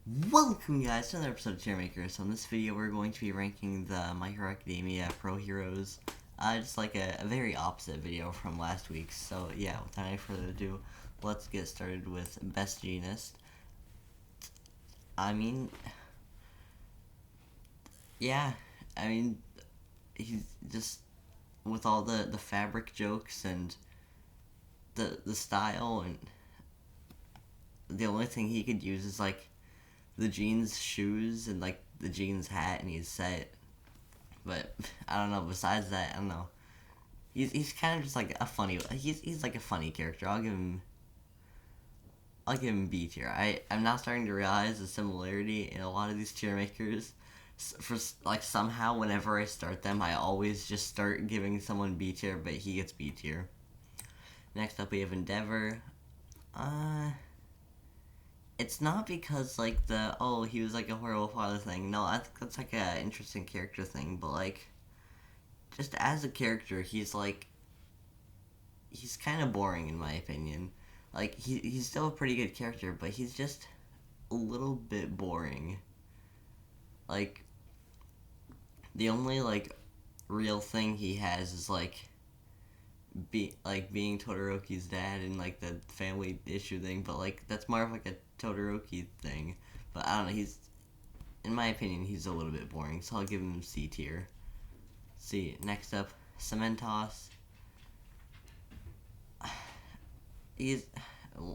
Welcome guys to another episode of Tier Maker. So in this video we're going to be ranking the My Hero Academia Pro Heroes. Just like a very opposite video from last week. So yeah, without any further ado, let's get started with Best Genist. I mean, yeah, I mean, he's just, with all the fabric jokes and the style, and the only thing he could use is like the jeans shoes and like the jeans hat, and he's set. But I don't know. Besides that, I don't know. He's kind of just like a funny. He's like a funny character. I'll give him B tier. I'm now starting to realize the similarity in a lot of these tier makers. For like somehow whenever I start them, I always just start giving someone B tier, but he gets B tier. Next up we have Endeavor. Uh, it's not because like he was like a horrible father thing. No, I think that's like a interesting character thing, but like just as a character, he's kind of boring in my opinion. Like he's still a pretty good character, but he's just a little bit boring. Like the only like real thing he has is being Todoroki's dad and like the family issue thing, but like that's more of like a Todoroki thing. But I don't know, he's in my opinion he's a little bit boring, so I'll give him C tier. See, next up, Cementos. He's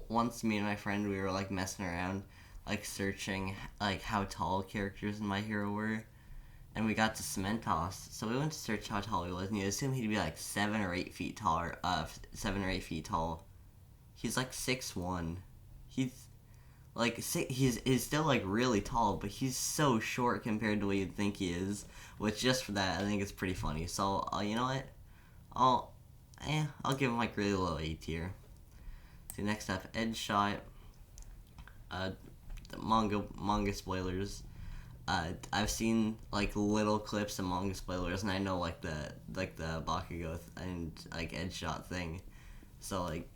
once me and my friend we were like messing around, like searching like how tall characters in My Hero were, and we got to Cementos. So we went to search how tall he was, and you assume he'd be like 7 or 8 feet taller. 7 or 8 feet tall. He's like 6'1". He's he's still like really tall, but he's so short compared to what you'd think he is. Which just for that, I think it's pretty funny. So you know what? I'll I'll give him like really low A tier. See, next up, Edge Shot. The manga spoilers. I've seen like little clips of manga spoilers, and I know like the Bakugo and like Edge Shot thing. So like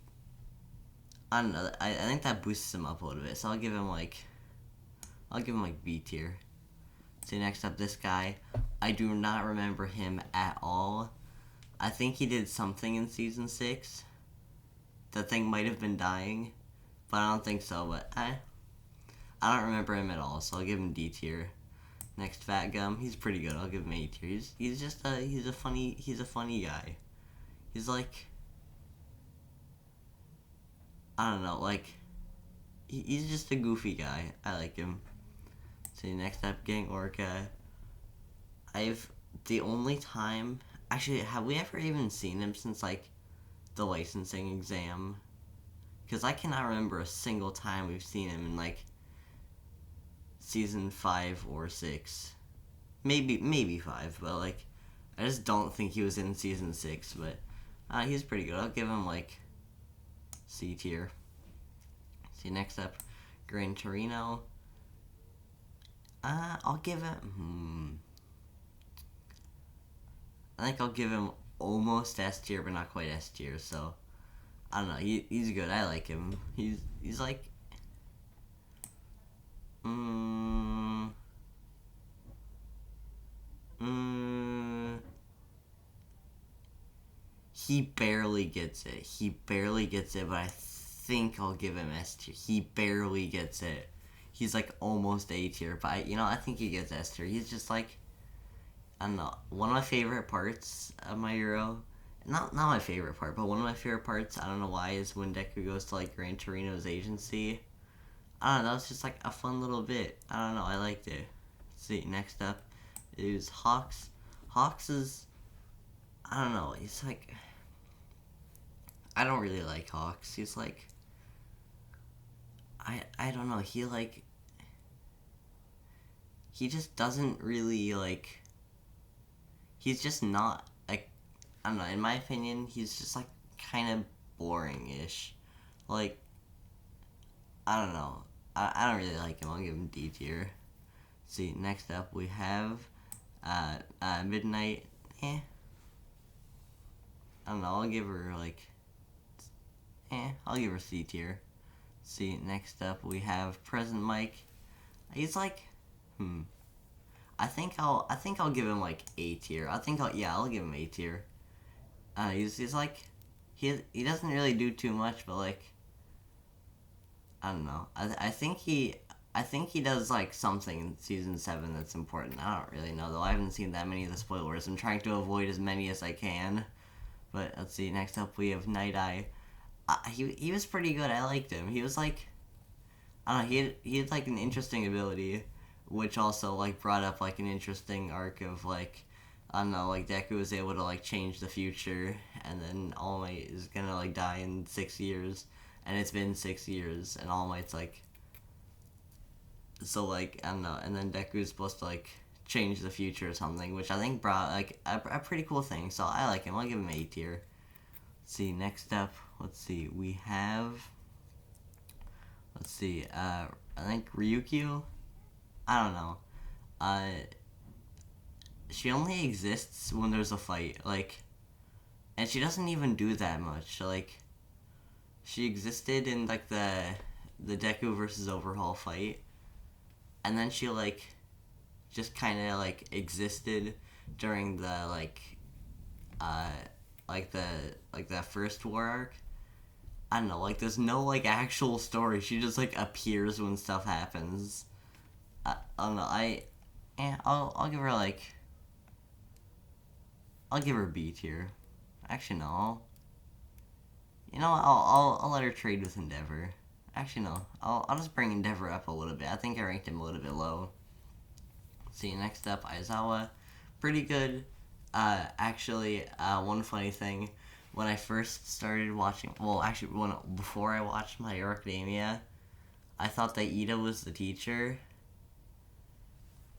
I don't know. I think that boosts him up a little bit. So I'll give him like B tier. See, next up, this guy. I do not remember him at all. I think he did something in season 6. The thing might have been dying, but I don't think so. But I don't remember him at all, so I'll give him D tier. Next, Fat Gum. He's pretty good. I'll give him A tier. He's just he's a funny guy. He's like, I don't know, like he's just a goofy guy. I like him. So next up, Gang Orca. I've the only time actually have we ever even seen him since like the licensing exam? Because I cannot remember a single time we've seen him in like season 5 or 6. Maybe 5, but like I just don't think he was in season 6. But he's pretty good. I'll give him like C tier. See, next up, Gran Torino. I'll give him. I think I'll give him almost S tier, but not quite S tier. So I don't know. He's good. I like him. He's like. Mm, mm, he barely gets it. He barely gets it, but I think I'll give him S tier. He barely gets it. He's like almost A tier, but I think he gets S tier. He's just like, I don't know. One of my favorite parts of My Hero, not my favorite part, but one of my favorite parts, I don't know why, is when Deku goes to like Gran Torino's agency. I don't know, that was just like a fun little bit. I don't know, I liked it. Let's see, next up is Hawks. Hawks is, I don't know, he's like, I don't really like Hawks. He's like, I don't know, he just doesn't really like, he's just not like, I don't know, in my opinion, he's just like kind of boring-ish. Like, I don't know. I don't really like him. I'll give him D tier. See, next up we have Midnight. I don't know. I'll give her like. I'll give her C tier. See, next up we have Present Mike. He's like, I think I'll give him like A tier. I'll give him A tier. He's like, he doesn't really do too much, but like, I don't know. I think he does like something in season 7 that's important. I don't really know though. I haven't seen that many of the spoilers. I'm trying to avoid as many as I can. But let's see. Next up we have Night Eye. He was pretty good. I liked him. He was like, I don't know. He had like an interesting ability, which also like brought up like an interesting arc of like, I don't know, like Deku was able to like change the future, and then All Might is gonna like die in 6 years, and it's been 6 years, and All Might's like, so like I don't know, and then Deku is supposed to like change the future or something, which I think brought like a pretty cool thing. So I like him. I'll give him A tier. Let's see, next up, let's see, we have, let's see, I think Ryukyu. I don't know. She only exists when there's a fight, like, and she doesn't even do that much. Like, she existed in like the Deku versus Overhaul fight, and then she like just kind of like existed during the uh like that first war arc. I don't know, like there's no like actual story. She just like appears when stuff happens. I don't know. I'll give her like, I'll give her B tier. Actually no. I'll let her trade with Endeavor. Actually no. I'll just bring Endeavor up a little bit. I think I ranked him a little bit low. See, next up, Aizawa. Pretty good. Actually, one funny thing, when I first started watching, well, actually, before I watched My Hero Academia, I thought that Ida was the teacher.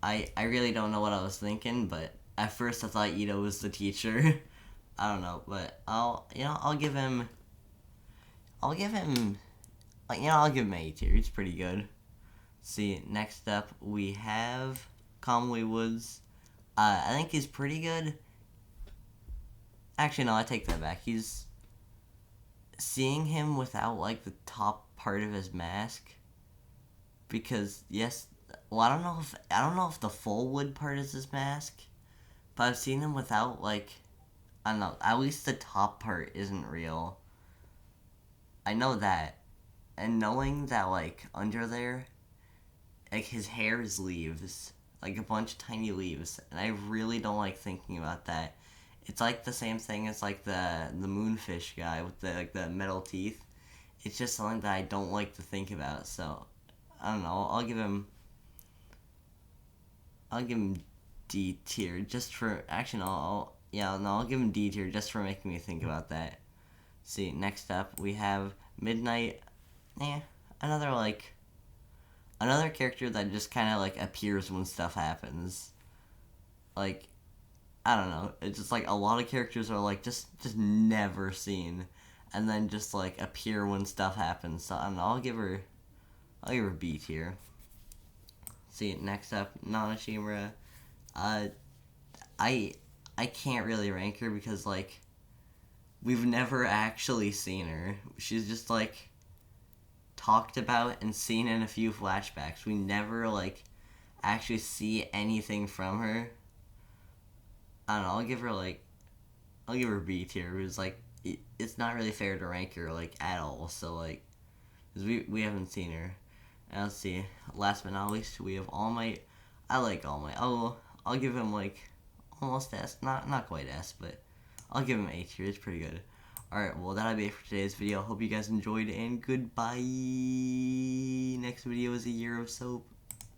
I really don't know what I was thinking, but at first I thought Ida was the teacher. I don't know, but I'll give him I'll give him A tier. He's pretty good. See, next up we have Kamui Woods. I think he's pretty good. Actually, no, I take that back. He's, seeing him without like the top part of his mask, because yes, well, I don't know if the full wood part is his mask, but I've seen him without like, I don't know, at least the top part isn't real. I know that, and knowing that like under there, like his hair is leaves, like a bunch of tiny leaves, and I really don't like thinking about that. It's like the same thing as like the moonfish guy with the metal teeth. It's just something that I don't like to think about. So I don't know. I'll give him D tier just for, actually no. I'll give him D tier just for making me think about that. See, next up we have Midnight. Another another character that just kind of like appears when stuff happens. Like, I don't know. It's just like a lot of characters are like just never seen, and then just like appear when stuff happens. So I don't know. I'll give her B tier. See, next up, Nanashimura. I I can't really rank her because like we've never actually seen her. She's just like talked about and seen in a few flashbacks. We never like actually see anything from her. I don't know. I'll give her B tier. It's like it's not really fair to rank her like at all. So like, cause we haven't seen her. And let's see. Last but not least, we have All Might. I like All Might. I'll give him like almost S. Not quite S, but I'll give him A tier. It's pretty good. Alright, well that'll be it for today's video. Hope you guys enjoyed, and goodbye. Next video is a Year of Soap.